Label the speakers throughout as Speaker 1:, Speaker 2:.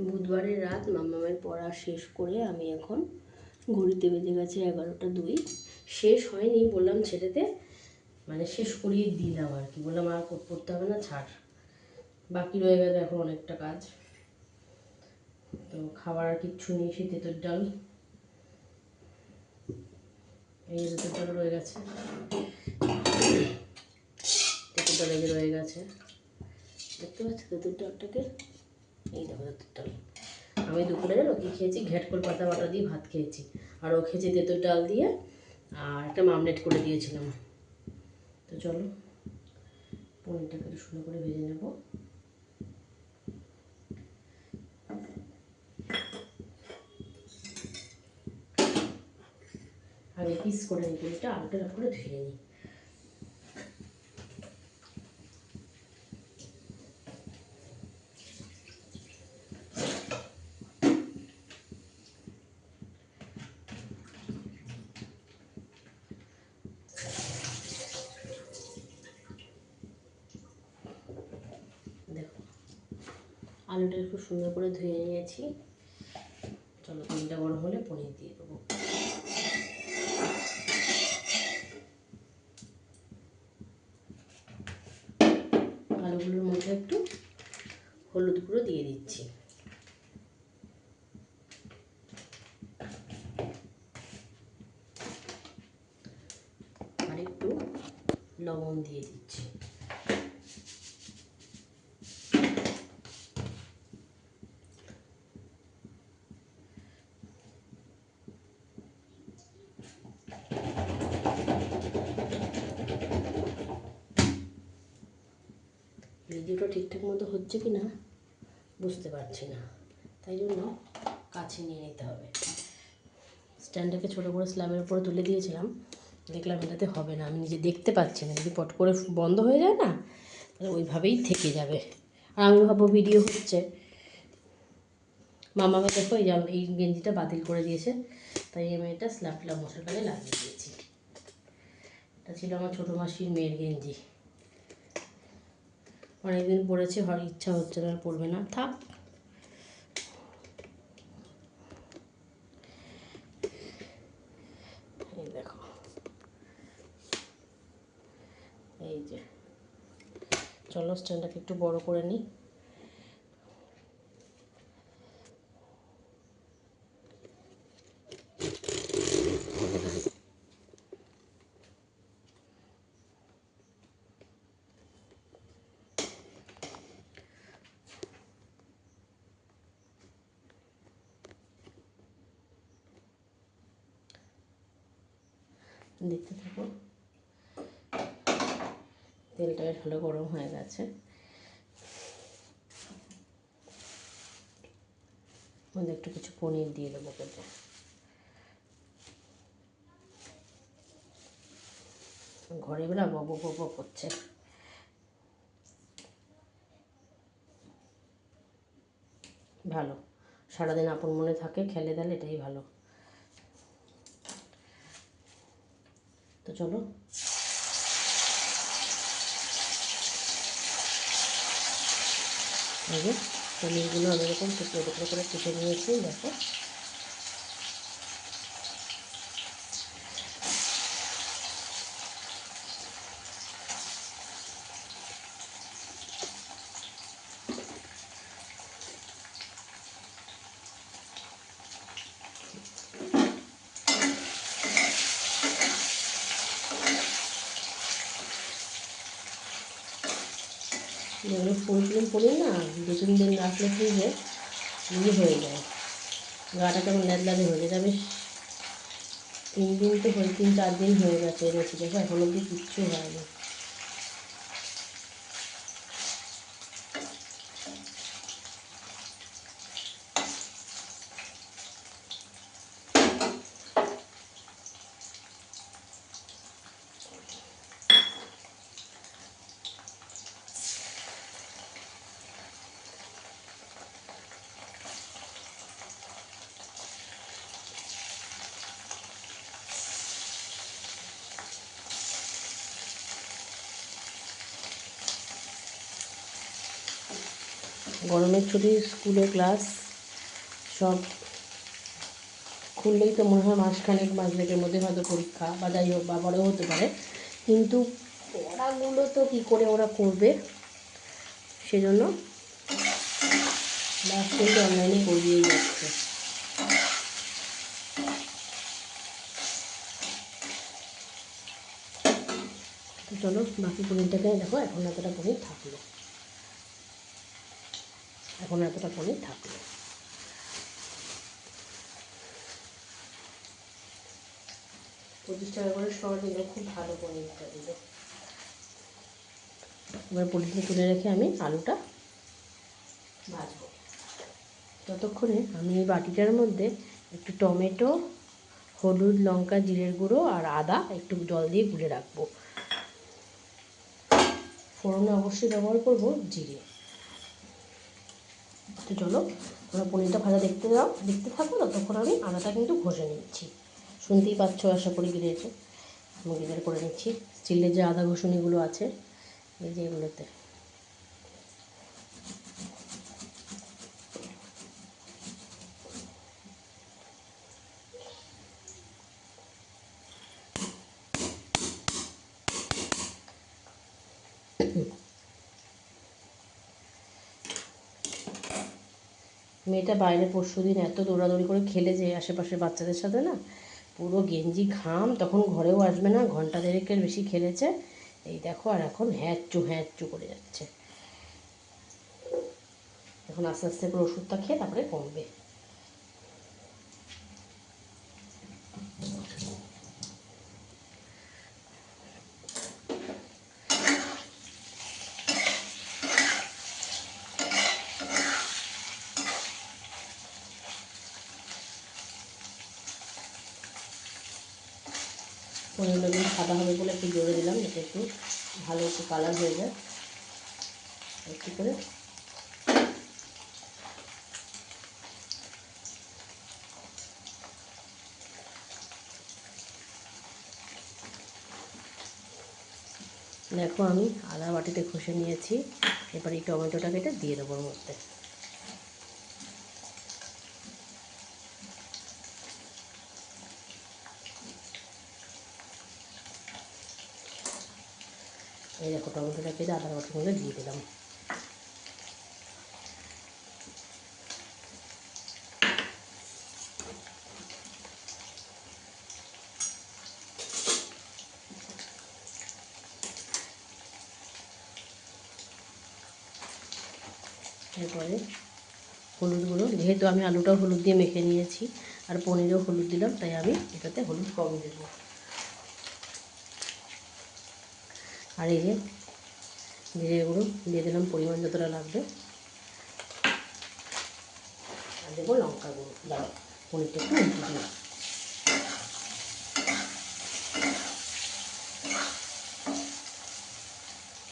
Speaker 1: বুধবারের রাত মামামের পড়া শেষ করে আমি এখন ঘড়িতে বেজে গেছে 11টা 2। শেষ হয়নি বললাম ছেলেতে, মানে শেষ করিয়ে দিলাম আর কি, বললাম আর পড়তে হবে না, ছাড়, বাকি রয়ে গেল এখন অনেকটা কাজ। তো খাবার আর কিচ্ছু নেই, সেই তেঁতুল ডাল, এই তেঁতুল ডাল রয়ে গেছে, তেঁতুল ডাল এই রয়ে গেছে, দেখতে পাচ্ছি তেঁতুল ডালটাকে, এই দেখো তেঁতুল ডাল। আমি দুপুরে কি খেয়েছি, ঘেটকোল পাতা বাটা দিয়ে ভাত খেয়েছি, আর ও খেয়েছি তেঁতুল ডাল দিয়ে, আর একটা মামলেট করে দিয়েছিলাম। তো চলো পনিরটাকে একটু সুন্দর করে ভেজে নেব। আগে পিস করে নিই পনিরটা, আলুটা করে ধুয়ে নিই। দেখো আলুটা একটু সুন্দর করে ধুয়ে নিয়েছি। চলো তেলটা গরম হলে পনির দিয়ে দেবো। আলুগুলোর মধ্যে একটু হলুদ গুঁড়ো দিয়ে দিচ্ছি, আর একটু লবণ দিয়ে দিচ্ছি। ভিডিওটা ঠিকঠাক মতো হচ্ছে কি না বুঝতে পারছি না, তাই জন্য কাছে নিয়ে নিতে হবে। স্ট্যান্ডটাকে ছোটো করে স্ল্যাবের উপরে তুলে দিয়েছিলাম, দেখলাম এটাতে হবে না, আমি নিজে দেখতে পাচ্ছি না, যদি পট করে বন্ধ হয়ে যায় না তাহলে ওইভাবেই থেকে যাবে। আর আমি ভাববো ভিডিও হচ্ছে। মামাকে দেখো এই গেঞ্জিটা বাতিল করে দিয়েছে, তাই আমি এটা স্ল্যাবলা মশাকালে লাগিয়ে দিয়েছি। এটা ছিল আমার ছোটো মাসির মেয়ের গেঞ্জি, অনেকদিন পরেছে, হওয়ার ইচ্ছা হচ্ছে না, পড়বে না, থাক। এই দেখো, এই যে, চলো স্ট্যান্ডটাকে একটু বড় করে নিই। দেখতে থাকো, তেলটা ভালো গরম হয়ে গেছে, মধ্যে একটু কিছু পনির দিয়ে দেবো কেটে। ঘরে বেলা বব বব করছে। ভালো, সারাদিন আপন মনে থাকে, খেলে দেলে, এটাই ভালো। তো চলো আগে পনিরগুলো আমি এরকম টুকরো টুকরো করে কেটে নিয়েছি, দেখো। যেগুলো ফুল পনির না, 2-3 দিন রাখলে ফ্রিজে হয়ে যায়, গাটা কেমন ল্যাদলাদে হয়ে যায়। আমি 3 দিন তো 3-4 দিন হয়ে গেছে এনেছি, দেখো এখন অবধি কিচ্ছু হয়নি। গরমের ছুটি, স্কুলে ক্লাস, সব খুললেই তো মনে হয় মাসখানেক মাস দেড়েকের মধ্যে হয়তো পরীক্ষা বা যাই হোক বা বড়ও হতে পারে, কিন্তু পড়াগুলো তো কী করে ওরা করবে, সেজন্য লাস্ট কিন্তু অনলাইনে করিয়েই যাচ্ছে। তো চলো বাকি পনিরটাকে দেখো, এখন এতটা পনির থাকলো, এখন এতটা পনির থাকলো। 25 টাকা করে শ দিল, খুব ভালো পনিরটা দিল। এবার পনিরটা তুলে রেখে আমি আলুটা ভাজবো। ততক্ষণে আমি এই বাটিটার মধ্যে একটু টমেটো, হলুদ, লঙ্কা, জিরের গুঁড়ো আর আদা একটু জল দিয়ে গুলে রাখবো। ফোড়নে অবশ্যই ব্যবহার করব জিরে। তো চলো তোমরা পনিরটা ভাজা দেখতে থাকো, ততক্ষণ আমি আদাটা কিন্তু ঘষে নিচ্ছি। শুনতেই পাচ্ছ, আশা করি গিরেছে, আমি গ্রেটার করে নিচ্ছি। স্টিলের যে আদা ঘষণিগুলো আছে এই যে এগুলোতে। মেয়েটা বাইরে পরশুদিন এত দৌড়াদৌড়ি করে খেলেছে আশেপাশের বাচ্চাদের সাথে না, পুরো গেঞ্জি ঘাম, তখন ঘরেও আসবে না, ঘন্টা দেড়েকের বেশি খেলেছে। এই দেখো, আর এখন হ্যাঁচু করে যাচ্ছে। এখন আস্তে আস্তে করে ওষুধটা খেয়ে তারপরে কমবে। পনিরটা একটু সাদা হবে বলে একটু জোরে দিলাম, যাতে একটু ভালো একটু কালার হয়ে যায়। একটু করে দেখো, আমি আদা বাটিতে ঘষে নিয়েছি। এবার এই টমেটোটা কেটে দিয়ে দেবো ওর মধ্যে। এই দেখো, টমেটোটা কেটে আদা বাটির মধ্যে দিয়ে দিলাম। এরপরে হলুদ গুঁড়ো, যেহেতু আমি আলুটাও হলুদ দিয়ে মেখে নিয়েছি আর পনিরেও হলুদ দিলাম, তাই আমি এটাতে হলুদ কম দেবো। আর এই যে জিরে গুঁড়ো দিয়ে দিলাম পরিমাণ যতটা লাগবে, আর দেবো লঙ্কা গুঁড়ো। দাঁড়াও, পনিরটা একটু উল্টে দিই।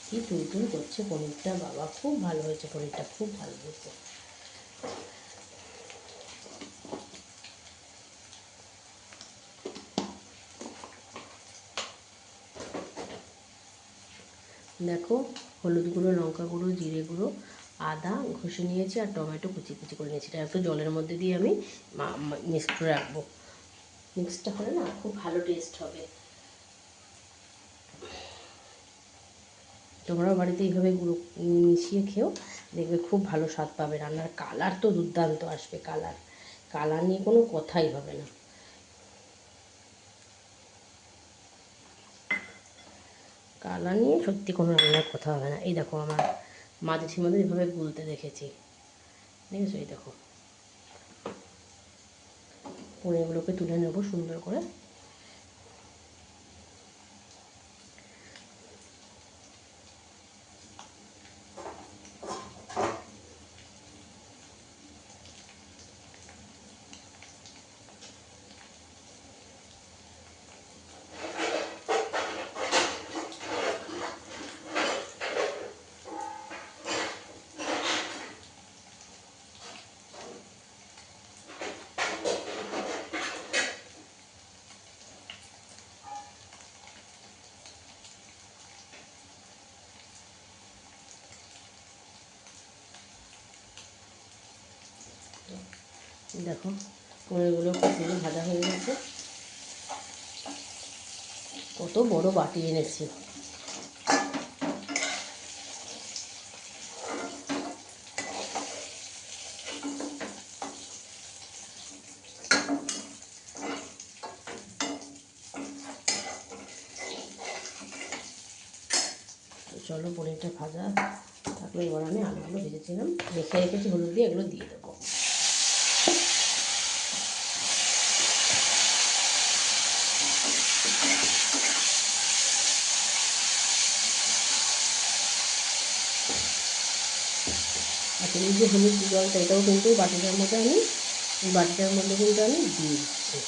Speaker 1: কি টুলটুল করছে পনিরটা, বাবা খুব ভালো হয়েছে, পনিরটা খুব ভালো হয়েছে। দেখো, হলুদ গুঁড়ো, লঙ্কা গুঁড়ো, জিরে গুঁড়ো, আদা ঘষে নিয়েছি আর টমেটো কুচি কুচি করে নিয়েছি। এটা একটু জলের মধ্যে দিয়ে আমি মিক্স করে রাখবো। মিক্সটা হলে না খুব ভালো টেস্ট হবে। তোমরাও বাড়িতে এইভাবে গুঁড়ো মিশিয়ে খেও, দেখবে খুব ভালো স্বাদ পাবে। রান্নার কালার তো দুর্দান্ত আসবে, কালার নিয়ে কোনো কথাই হবে না। কালার নিয়ে সত্যি কোনো রান্নার কথা হবে না। এই দেখো, আমার মা জেঠিমাদের এভাবে গুলতে দেখেছি, দেখেছো? এই দেখো, পনিরগুলোকে তুলে নেবো সুন্দর করে। দেখো পনিরগুলো খুব সুন্দর ভাজা হয়ে গেছে। কত বড় বাটি এনেছি। চলো পনিরটা ভাজা থাকলে এবার আমি আলুগুলো ভেজেছিলাম রেখে রেখেছি হলুদ দিয়ে, এগুলো দিয়ে দেবো। আচ্ছা, এই যে হলুদ জলটা এটাও কিন্তু বাটিটার মধ্যে আমি দিয়ে দিচ্ছি।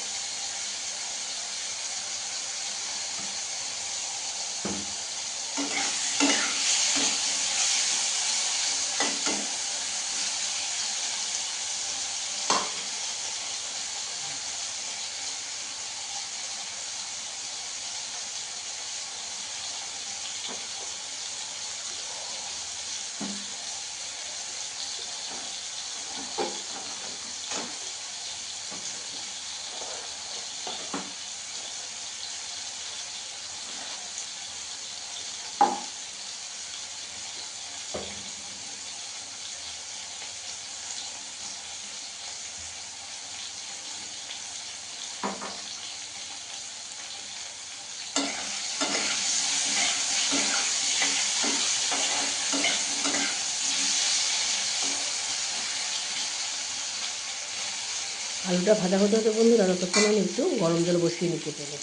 Speaker 1: আলুটা ভাজা হতে হতে বন্ধুরা ততক্ষণ আমি একটু গরম জল বসিয়ে নিতে পেরে।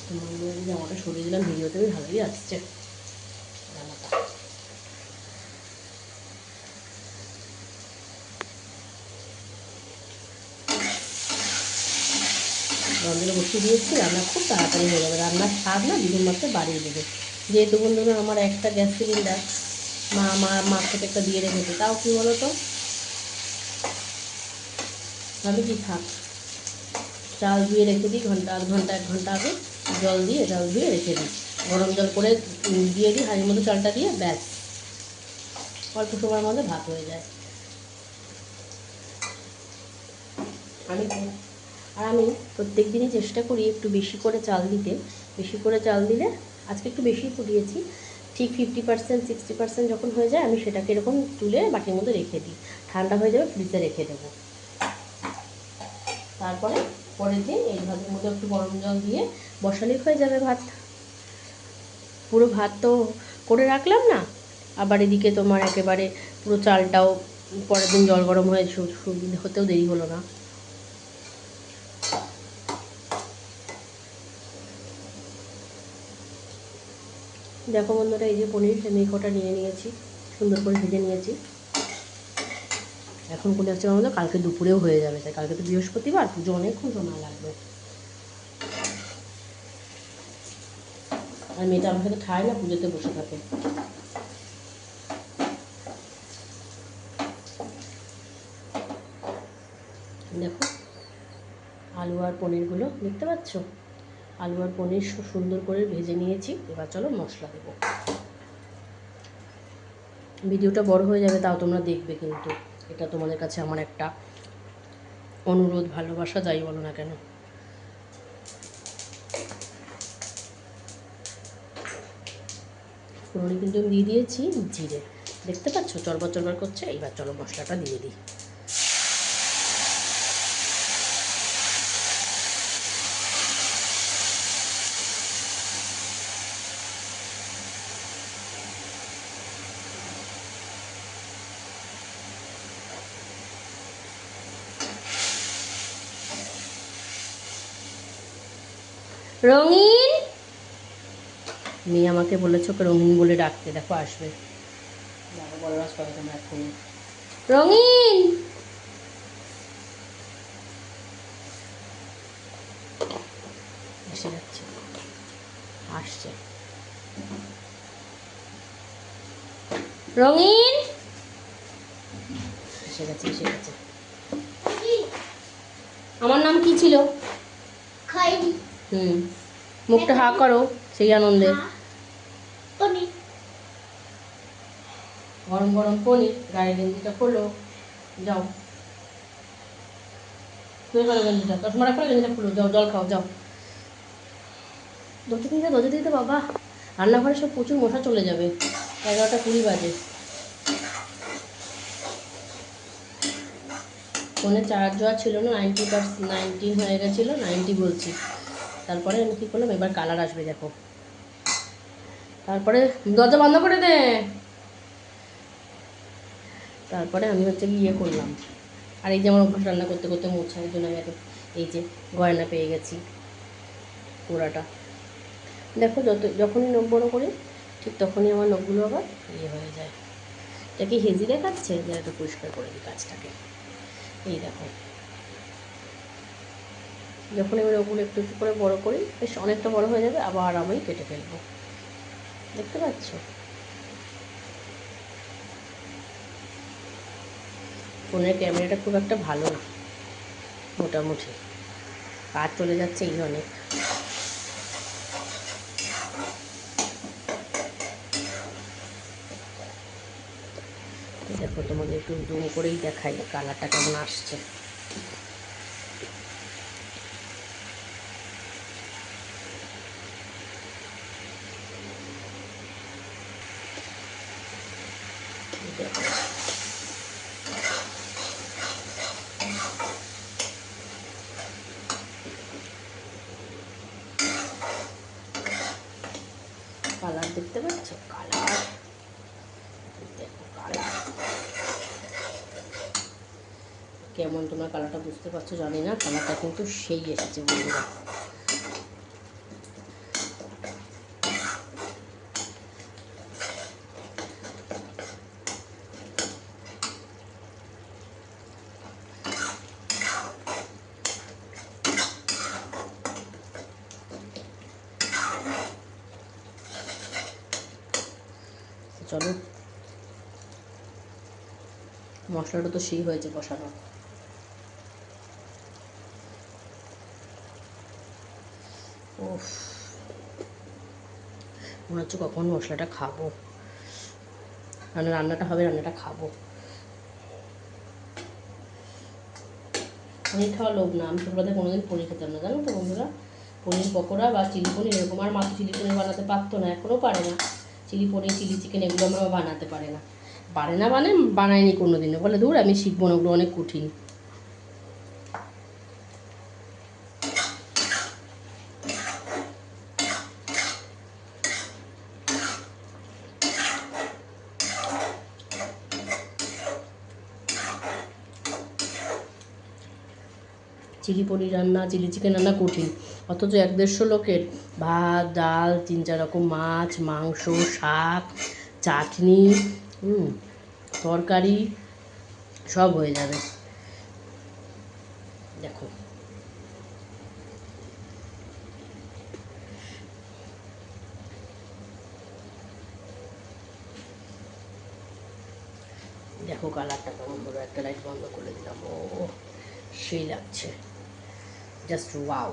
Speaker 1: তোমার জামাটা সরিয়ে দিলাম, ভিডিওতে ভালোই আসছে জামাটা। গরম বসিয়ে দিয়েছি, রান্না খুব তাড়াতাড়ি হয়ে যাবে। রান্নার স্বাদ না দ্বিগুণ মাত্রা বাড়িয়ে দেবে। যেহেতু বন্ধুরা আমার একটা গ্যাস সিলিন্ডার মা থেকে একটা দিয়ে রেখেছে, তাও কী বলো তো, আমি কি থাক চাল ধুয়ে রেখে দিই আধ ঘন্টা 1 ঘন্টা আগে জল ধুয়ে রেখে দিই, গরম জল করে দিয়ে দিই হাঁড়ির মধ্যে চালটা দিয়ে, ব্যাস অল্প সময়ের মধ্যে ভাত হয়ে যায়। আমি প্রত্যেক দিনই চেষ্টা করি একটু বেশি করে চাল দিতে। বেশি করে চাল দিলে আজকে একটু বেশি ফুটিয়েছি, ঠিক 50% 60% যখন হয়ে যায় আমি সেটাকে এরকম তুলে বাটির মধ্যে রেখে দিই। ঠান্ডা হয়ে যাবে, ফ্রিজে রেখে দেবো। তারপরে পরের দিন এই ভাতের মধ্যে একটু গরম জল দিয়ে বসালেই হয়ে যাবে ভাত। পুরো ভাত তো করে রাখলাম না, আবার এদিকে তোমার একেবারে পুরো চালটাও পরের দিন জল গরম হয়ে হতেও দেরি হলো না। দেখো বন্ধুরা, এই যে পনির আমি কটা নিয়ে নিয়েছি, সুন্দর করে ভেজে নিয়েছি। এখন করে আসছে আমাদের কালকে দুপুরেও হয়ে যাবে, তাই কালকে তো বৃহস্পতিবার, পুজো অনেকক্ষণ সময় লাগবে। আর মেয়েটা আমার সাথে খায় না, পুজোতে বসে থাকে। দেখো আলু আর পনিরগুলো দেখতে পাচ্ছ, আলু আর পনির সুন্দর করে ভেজে নিয়েছি। এবার চলো মশলা দেবো। ভিডিওটা বড় হয়ে যাবে, তাও তোমরা দেখবে, কিন্তু এটা তোমাদের কাছে আমার একটা অনুরোধ, ভালোবাসা, যাই বলো না কেন। ফোড়নে কিন্তু আমি দিয়ে দিয়েছি জিরে, দেখতে পাচ্ছ চরবার চরবার করছে। এবার চলো মশলাটা দিয়ে দিই। রঙিন, মেয়ে আমাকে বলেছ ওকে রঙিন বলে ডাকতে, দেখো আসবে। দেখো বড় রাজ পাবে তোমরা এক্ষুনি। রঙিন, এসে যাচ্ছে, আসছে রঙিন, এসে গেছে এসে গেছে। আমার নাম কি ছিল? মুখটা হা করো সেই আনন্দে। গরম গরম পনির, গায়ের গেঞ্জিটা খোলো, যাও খুলে ফেলো গেঞ্জিটা, চশমাটা খুলে গেঞ্জিটা খুলো, যাও জল খাও যাও। দরজা দিতে বাবা, রান্নাঘরে সব প্রচুর মশা চলে যাবে। 11:20 বাজে। ফোনে চার্জ দেওয়া ছিল না, 90 হয়ে গেছিলো, 90 বলছি। তারপরে আমি কী করলাম, এবার কালার আসবে দেখো। তারপরে দরজা বন্ধ করে দে। তারপরে আমি হচ্ছে ইয়ে করলাম, আর এই যে আমার অভ্যাস রান্না করতে করতে মোছা, এই জন্য আমি এই যে গয়না পেয়ে গেছি পোড়াটা। দেখো যখনই নখ বড়ো করি ঠিক তখনই আমার নখগুলো আবার ইয়ে হয়ে যায়। এটা কি হেজি দেখাচ্ছে? যে একটু পরিষ্কার করে দিই কাজটাকে। এই দেখো, যখন আমি নখগুলো একটু একটু করে বড়ো করি বেশ অনেকটা বড়ো হয়ে যাবে, আবার আমি কেটে ফেলবো। দেখতে পাচ্ছ? ফোনের ক্যামেরাটা খুব একটা ভালো না, মোটামুটি কাজ চলে যাচ্ছে এই অনেক। দেখো তোমাদের একটু জুম করেই দেখাই কালারটা কেমন আসছে। কালার দেখতে পাচ্ছ? কালার দেখো, কালার কেমন, তোমরা কালারটা বুঝতে পারছো জানি না, কালারটা কিন্তু সেই এসেছে বন্ধুরা। চলো, মশলাটা তো সেই হয়েছে কষানো। ওফ, মনে হচ্ছে কখন মশলাটা খাবো, মানে রান্নাটা হবে, রান্নাটা খাবো। পনির খাওয়া লোভ না, আমি ছোটোবেলাতে কোনোদিন পনির খেতাম না, জানো তো বন্ধুরা। পনির পকোড়া বা চিলি পনির এরকম, আর মাত্র চিলি পনির বানাতে পারতো না, এখনও পারে না। চিলি পনির, চিলি চিকেন এগুলো আমার বানাতে পারে না। মানে বানায়নি কোনো দিনও, বলে দূর আমি শিখবো না, ওগুলো অনেক কঠিন। চিলি পনির রান্না, চিলি চিকেন রান্না কঠিন, অথচ 1-150 লোকের ভাত, ডাল, 3-4 রকম মাছ, মাংস, শাক, চাটনি, তরকারি সব হয়ে যাবে। দেখো দেখো কালারটা কেমন হলো, একটা লাইট বন্ধ করে দিলাম, ও সেই লাগছে, জাস্ট ওয়াও।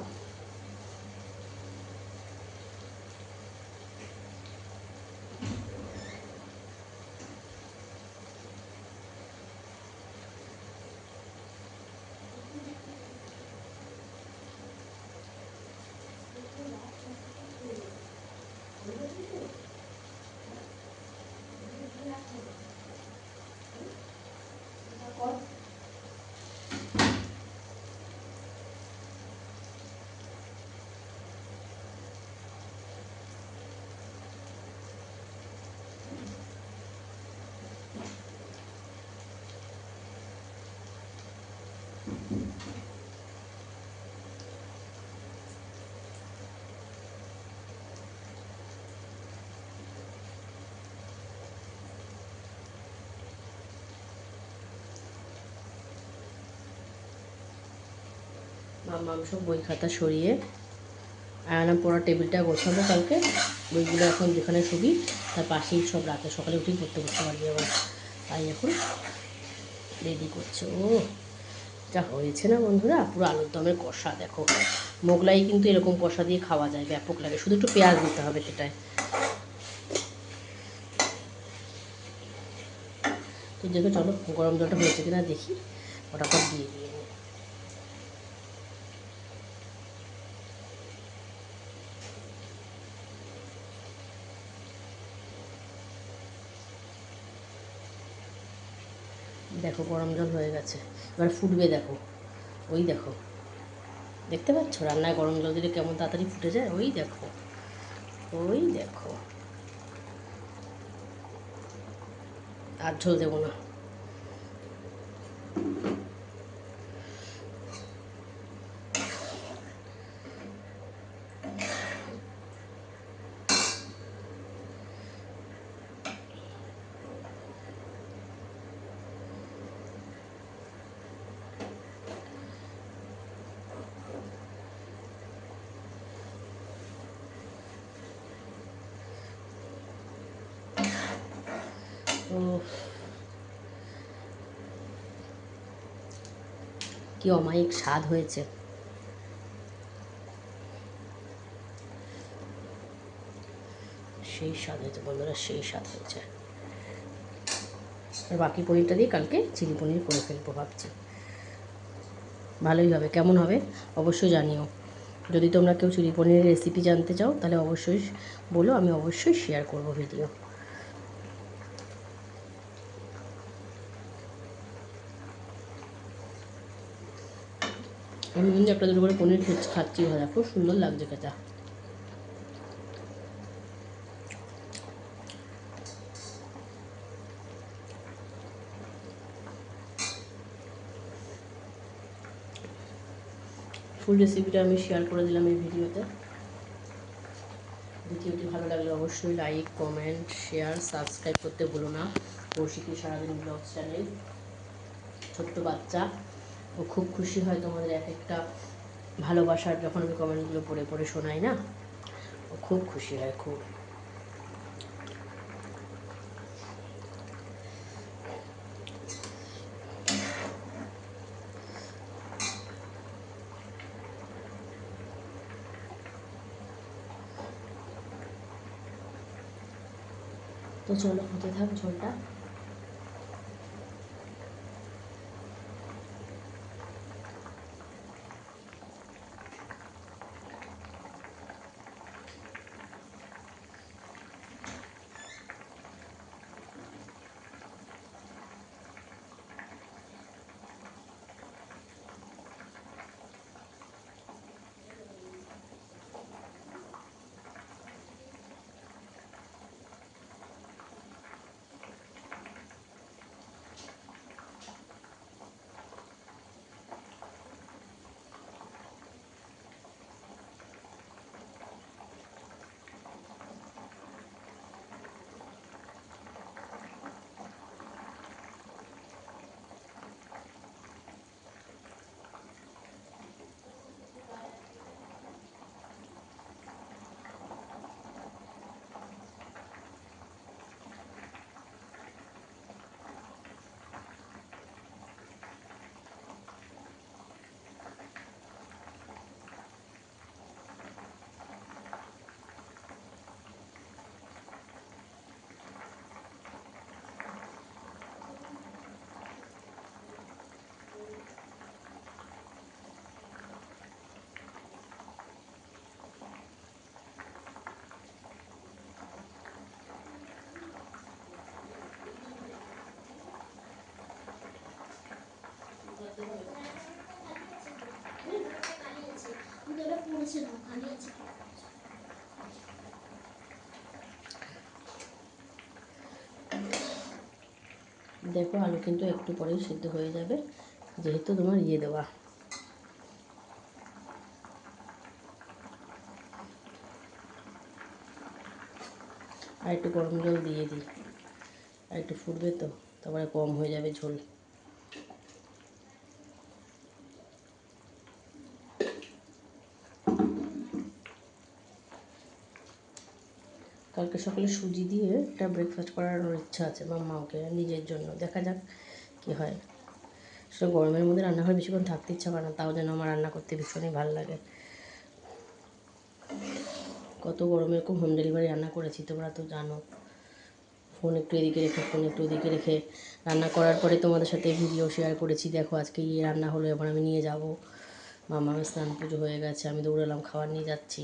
Speaker 1: মাম্মাম সব বই খাতা সরিয়ে আয়না পড়ার টেবিলটা গোছাবো কালকে, বইগুলো এখন যেখানে শুবি তার পাশেই সব রাতে সকালে উঠেই পড়তে বসতে পারবি আবার। তাই এখন রেডি করছে। ও যা হয়েছে না বন্ধুরা, পুরো আলুর দমের কষা দেখো। মোগলাই কিন্তু এরকম কষা দিয়ে খাওয়া যায়, ব্যাপক লাগে, শুধু একটু পেঁয়াজ দিতে হবে সেটায়। তো দেখো চলো গরম জলটা হয়েছে কিনা দেখি, ফটাফট দিয়ে দিয়ে নিই। দেখো গরম জল হয়ে গেছে, এবার ফুটবে দেখো, ওই দেখো, দেখতে পাচ্ছ রান্নায় গরম জল দিলে কেমন তাড়াতাড়ি ফুটে যায়, ওই দেখো, ওই দেখো। আর ঝোল দেবো না। ও কি অমায়িক স্বাদ হয়েছে। সেই স্বাদ হয়েছে বন্ধুরা, সেই স্বাদ হয়েছে। আর বাকি পনিরটা দিয়ে কালকে চিলি পনির করে ফেলবো ভাবছি, ভালোই হবে। কেমন হবে অবশ্যই জানিও। যদি তোমরা কেউ চিলি পনিরের রেসিপি জানতে চাও তাহলে অবশ্যই বলো, আমি অবশ্যই শেয়ার করব ভিডিও। আমি কিন্তু একটা দুটো করে পনির খাচ্ছি, ভাজা খুব সুন্দর লাগছে খেতে। ফুল রেসিপিটা আমি শেয়ার করে দিলাম এই ভিডিওতে। ভিডিওটি ভালো লাগলে অবশ্যই লাইক, কমেন্ট, শেয়ার, সাবস্ক্রাইব করতে ভুলো না। কৌশিকী সারাদিন ব্লগস চ্যানেল, ছোট্ট বাচ্চা, ও খুব খুশি হয় তোমাদের এক একটা ভালোবাসার, যখন আমি কমেন্টগুলো পড়ে পড়ে শোনাই না, ও খুব খুশি হয় খুব। তো চলো হতে থাক ঝোলটা। দেখো আলু কিন্তু একটু পরেই সিদ্ধ হয়ে যাবে, যেহেতু তোমার দেওয়া। আর একটু গরম জল দিয়ে দিই, আর একটু ফুটবে তো, তারপরে কম হয়ে যাবে ঝোল। কালকে সকালে সুজি দিয়ে একটা ব্রেকফাস্ট করার ইচ্ছা আছে মাম্মাকে নিজের জন্য। দেখা যাক কী হয়। সেটা গরমের মধ্যে রান্নাঘরে বেশিক্ষণ থাকতে ইচ্ছা করে না, তাও যেন আমার রান্না করতে ভীষণই ভালো লাগে। কত গরমে এরকম হোম ডেলিভারি রান্না করেছি তোমরা তো জানো। ফোন একটু এদিকে রেখে ফোন একটু ওদিকে রেখে রান্না করার পরে তোমাদের সাথে ভিডিও শেয়ার করেছি, দেখো আজকে এই রান্না হলো, এবার আমি নিয়ে যাব। মামার স্নান পুজো হয়ে গেছে, আমি দৌড়ালাম খাবার নিয়ে যাচ্ছি।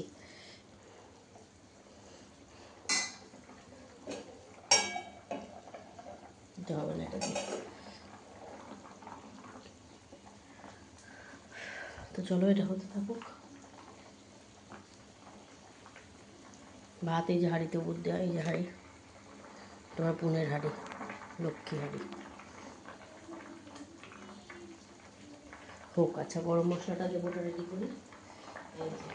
Speaker 1: দিতে হবে না এটা দিয়ে। তো চলো এটা হতে থাকুক। ভাত এই যে হাঁড়িতে উপর দেওয়া, এই যে হাঁড়ি তোমার পুনের হাঁড়ি, লক্ষ্মী হাঁড়ি হোক। আচ্ছা গরম মশলাটা দেবোটা রেডি করি। এই যে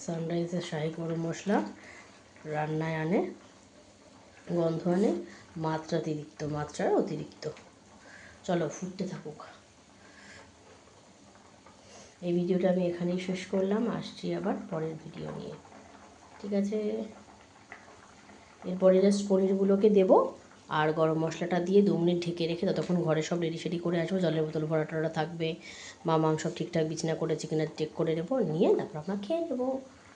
Speaker 1: সানরাইজের শাহি গরম মশলা, রান্নায় আনে গন্ধ আনে, মাত্রার অতিরিক্ত। চলো ফুটতে থাকুক। এই ভিডিওটা আমি এখানেই শেষ করলাম, আসছি আবার পরের ভিডিও নিয়ে, ঠিক আছে? এরপরে জাস্ট পনিরগুলোকে দেবো আর গরম মশলাটা দিয়ে 2 মিনিট ঢেকে রেখে ততক্ষণ ঘরে সব রেডি সেডি করে আসবো। জলের বোতল ভরাটা থাকবে, মাম সব ঠিকঠাক বিছানা করেছে কিনা চেক করে নেবো, নিয়ে তারপর আমরা খেয়ে নেবো।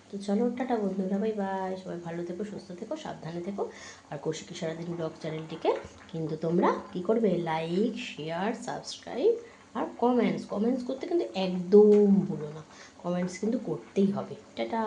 Speaker 1: তো চলো টাটা বন্ধুরা, বাই বাই। সবাই ভালো থেকো, সুস্থ থেকো, সাবধানে থেকো। আর কৌশিকী সারাদিন ব্লগ চ্যানেলটিকে কিন্তু তোমরা কী করবে, লাইক, শেয়ার, সাবস্ক্রাইব আর কমেন্টস করতে কিন্তু একদম ভুলো না। কমেন্টস কিন্তু করতেই হবে। টাটা।